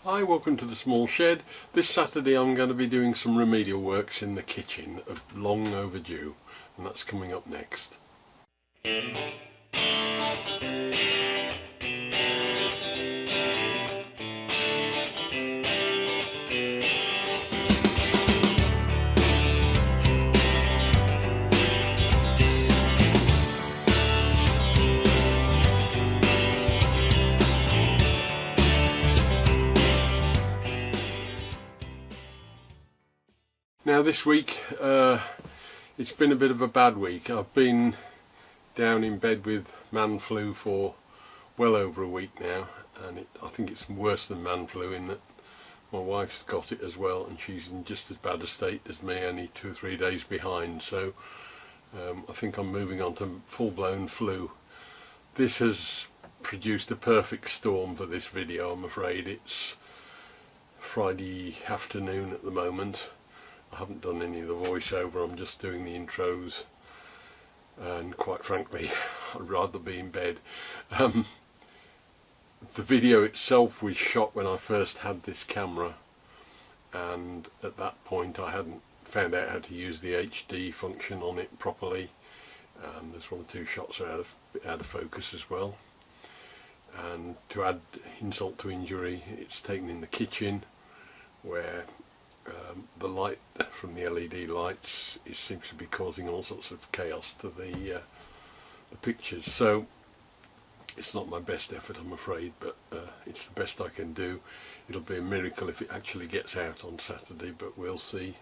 Hi, welcome to the small shed. This Saturday I'm going to be doing some remedial works in the kitchen, long overdue, and that's coming up next. Now this week, it's been a bit of a bad week. I've been down in bed with man flu for well over a week now, and I think it's worse than man flu in that my wife's got it as well, and she's in just as bad a state as me, only 2 or 3 days behind. So I think I'm moving on to full-blown flu. This has produced a perfect storm for this video, I'm afraid. It's Friday afternoon at the moment. I haven't done any of the voiceover, I'm just doing the intros, and quite frankly I'd rather be in bed. The video itself was shot when I first had this camera, and at that point I hadn't found out how to use the HD function on it properly, and there's 1 or 2 shots are out of focus as well. And to add insult to injury, it's taken in the kitchen where the light from the LED lights seems to be causing all sorts of chaos to the pictures. So it's not my best effort, I'm afraid, but it's the best I can do. It'll be a miracle if it actually gets out on Saturday, but we'll see.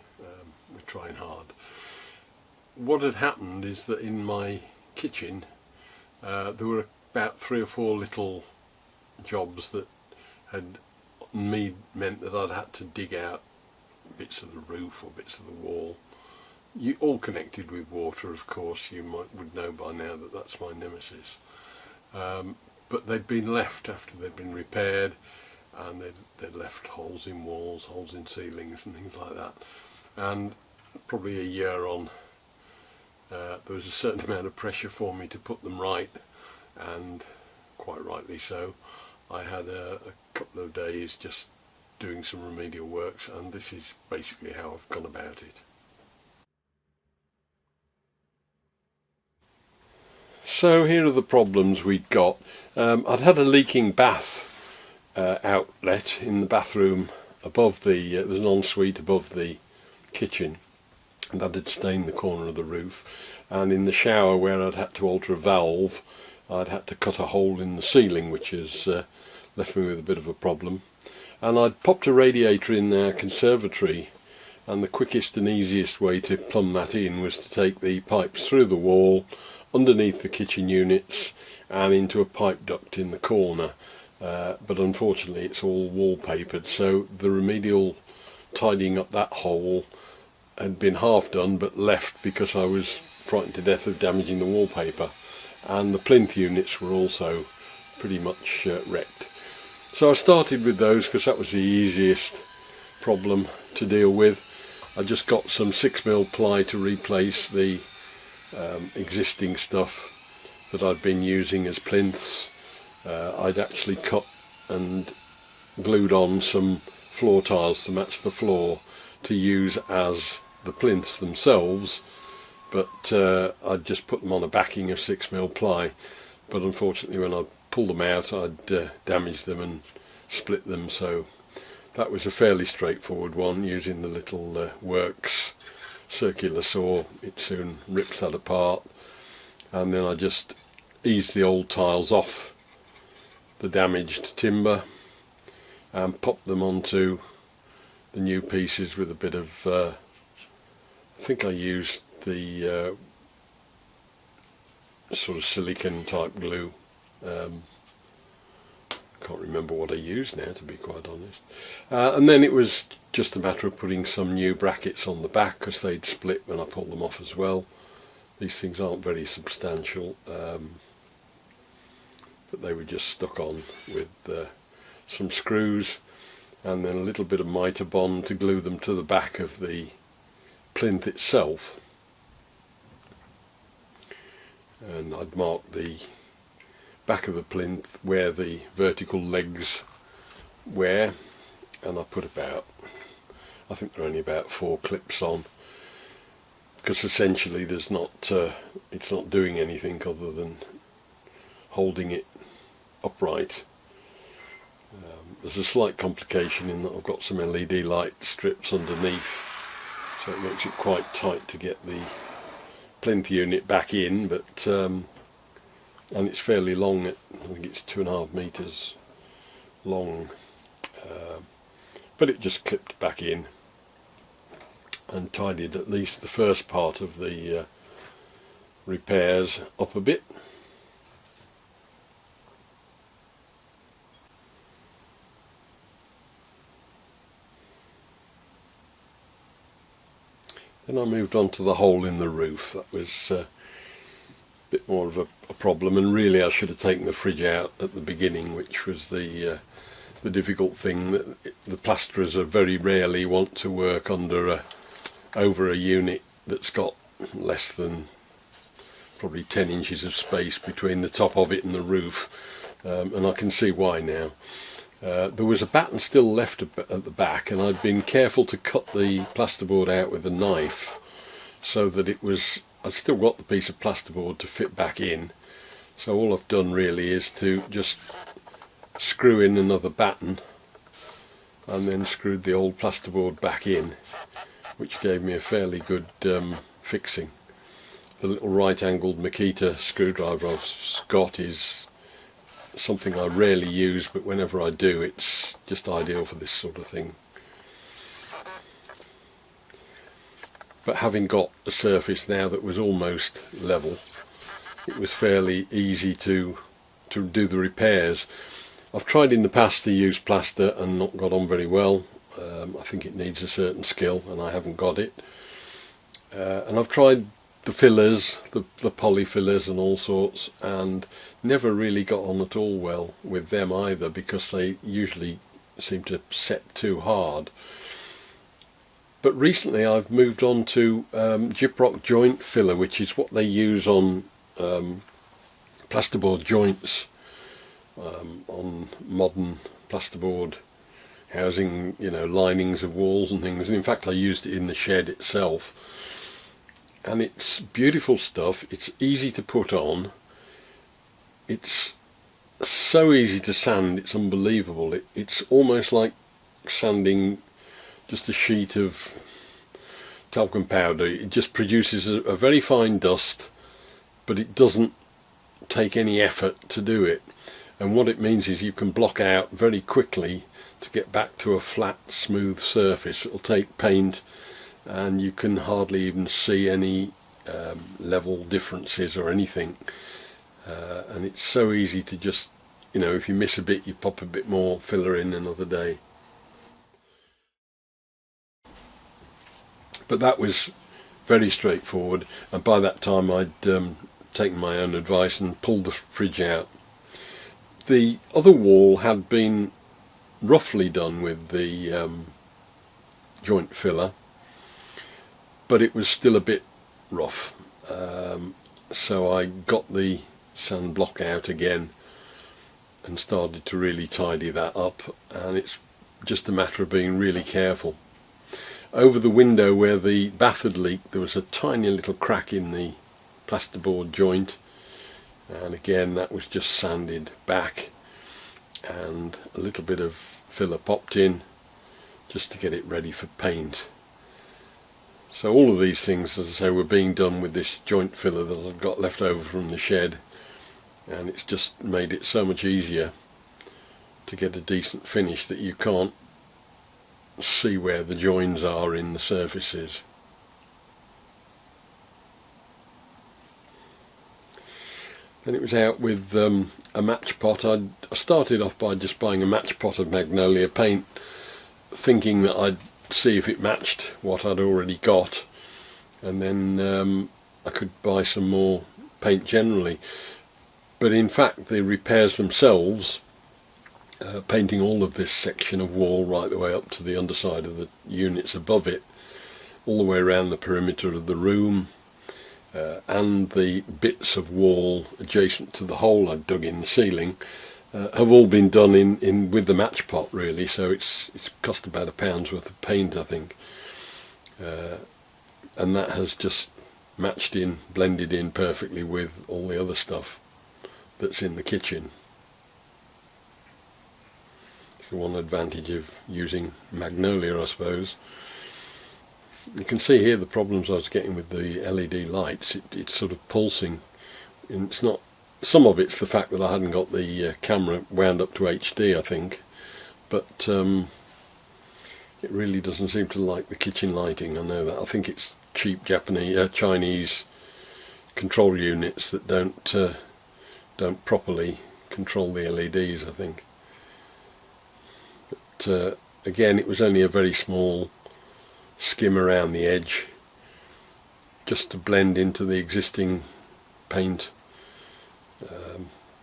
We're trying hard. What had happened is that in my kitchen there were about 3 or 4 little jobs that had meant that I'd had to dig out bits of the roof or bits of the wall, all connected with water, of course. You would know by now that that's my nemesis, but they'd been left after they'd been repaired, and they'd left holes in walls, holes in ceilings and things like that. And probably a year on, there was a certain amount of pressure for me to put them right, and quite rightly so. I had a couple of days just doing some remedial works, and this is basically how I've gone about it. So here are the problems we'd got. I'd had a leaking bath outlet in the bathroom above there's an ensuite above the kitchen, and that had stained the corner of the roof. And in the shower, where I'd had to alter a valve, I'd had to cut a hole in the ceiling, which has left me with a bit of a problem. And I'd popped a radiator in our conservatory, and the quickest and easiest way to plumb that in was to take the pipes through the wall, underneath the kitchen units, and into a pipe duct in the corner. But unfortunately it's all wallpapered, so the remedial tidying up that hole had been half done but left because I was frightened to death of damaging the wallpaper, and the plinth units were also pretty much wrecked. So I started with those because that was the easiest problem to deal with. I just got some 6mm ply to replace the existing stuff that I'd been using as plinths. I'd actually cut and glued on some floor tiles to match the floor to use as the plinths themselves, but I'd just put them on a backing of 6mm ply. But unfortunately when I pulled them out, I'd damaged them and split them, so that was a fairly straightforward one using the little Works circular saw. It soon rips that apart, and then I just eased the old tiles off the damaged timber and popped them onto the new pieces with a bit of I think I used the sort of silicone type glue. Can't remember what I used now, to be quite honest. And then it was just a matter of putting some new brackets on the back because they'd split when I pulled them off as well. These things aren't very substantial, but they were just stuck on with some screws, and then a little bit of mitre bond to glue them to the back of the plinth itself. And I'd marked the back of the plinth where the vertical legs were, and I put I think there are only about 4 clips on, because essentially it's not doing anything other than holding it upright. There's a slight complication in that I've got some LED light strips underneath, so it makes it quite tight to get the plinth unit back in, but and it's fairly long. I think it's 2.5 meters long, but it just clipped back in and tidied at least the first part of the repairs up a bit. Then I moved on to the hole in the roof. That was a bit more of a problem, and really I should have taken the fridge out at the beginning, which was the difficult thing. That the plasterers are very rarely want to work over a unit that's got less than probably 10 inches of space between the top of it and the roof, and I can see why now. There was a batten still left at the back, and I'd been careful to cut the plasterboard out with a knife so that I'd still got the piece of plasterboard to fit back in. So all I've done really is to just screw in another batten and then screwed the old plasterboard back in, which gave me a fairly good fixing. The little right-angled Makita screwdriver I've got is something I rarely use, but whenever I do, it's just ideal for this sort of thing. But having got a surface now that was almost level, it was fairly easy to do the repairs. I've tried in the past to use plaster and not got on very well. I think it needs a certain skill, and I haven't got it. And I've tried the fillers, the poly fillers and all sorts, and never really got on at all well with them either, because they usually seem to set too hard. But recently I've moved on to gyprock joint filler, which is what they use on plasterboard joints, on modern plasterboard housing, linings of walls and things. And in fact I used it in the shed itself, and it's beautiful stuff. It's easy to put on. It's so easy to sand, it's unbelievable. It's almost like sanding just a sheet of talcum powder. It just produces a very fine dust, but it doesn't take any effort to do it. And what it means is you can block out very quickly to get back to a flat, smooth surface. It'll take paint, and you can hardly even see any level differences or anything. And it's so easy to just, if you miss a bit, you pop a bit more filler in another day. But that was very straightforward, and by that time I'd taken my own advice and pulled the fridge out. The other wall had been roughly done with the joint filler, but it was still a bit rough, so I got the sand block out again and started to really tidy that up, and it's just a matter of being really careful. Over the window where the bath had leaked, there was a tiny little crack in the plasterboard joint, and again that was just sanded back, and a little bit of filler popped in just to get it ready for paint. So all of these things, as I say, were being done with this joint filler that I've got left over from the shed, and it's just made it so much easier to get a decent finish that you can't see where the joins are in the surfaces. Then it was out with a match pot. I started off by just buying a match pot of magnolia paint, thinking that I'd see if it matched what I'd already got, and then I could buy some more paint generally. But in fact the repairs themselves, painting all of this section of wall right the way up to the underside of the units above it, all the way around the perimeter of the room, and the bits of wall adjacent to the hole I'd dug in the ceiling, have all been done in with the match pot really, so it's cost about £1 worth of paint I think, and that has just matched in, blended in perfectly with all the other stuff that's in the kitchen. It's the one advantage of using Magnolia, I suppose. You can see here the problems I was getting with the LED lights. It's sort of pulsing, and it's not. Some of it's the fact that I hadn't got the camera wound up to HD, I think, but it really doesn't seem to like the kitchen lighting. I know that. I think it's cheap Chinese control units that don't properly control the LEDs, I think. But again, it was only a very small skim around the edge, just to blend into the existing paint.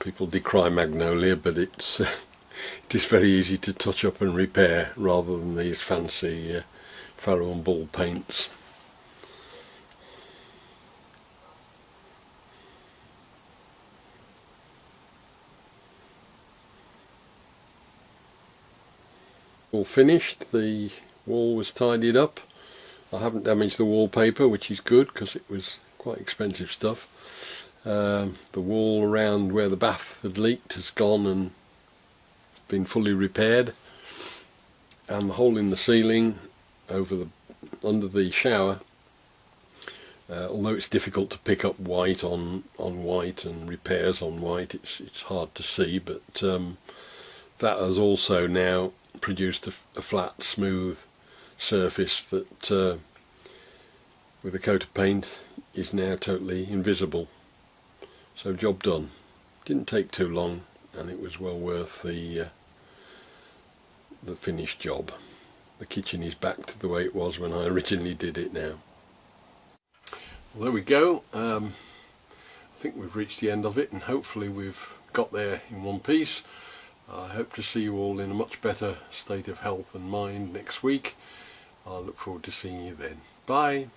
People decry Magnolia, but it is very easy to touch up and repair rather than these fancy Farrow and Ball paints. All finished, the wall was tidied up. I haven't damaged the wallpaper, which is good because it was quite expensive stuff. The wall around where the bath had leaked has gone and been fully repaired, and the hole in the ceiling under the shower, although it's difficult to pick up white on white and repairs on white, it's hard to see, but that has also now produced a flat, smooth surface that with a coat of paint is now totally invisible. So job done. Didn't take too long, and it was well worth the finished job. The kitchen is back to the way it was when I originally did it now. Well, there we go. I think we've reached the end of it, and hopefully we've got there in one piece. I hope to see you all in a much better state of health and mind next week. I look forward to seeing you then. Bye.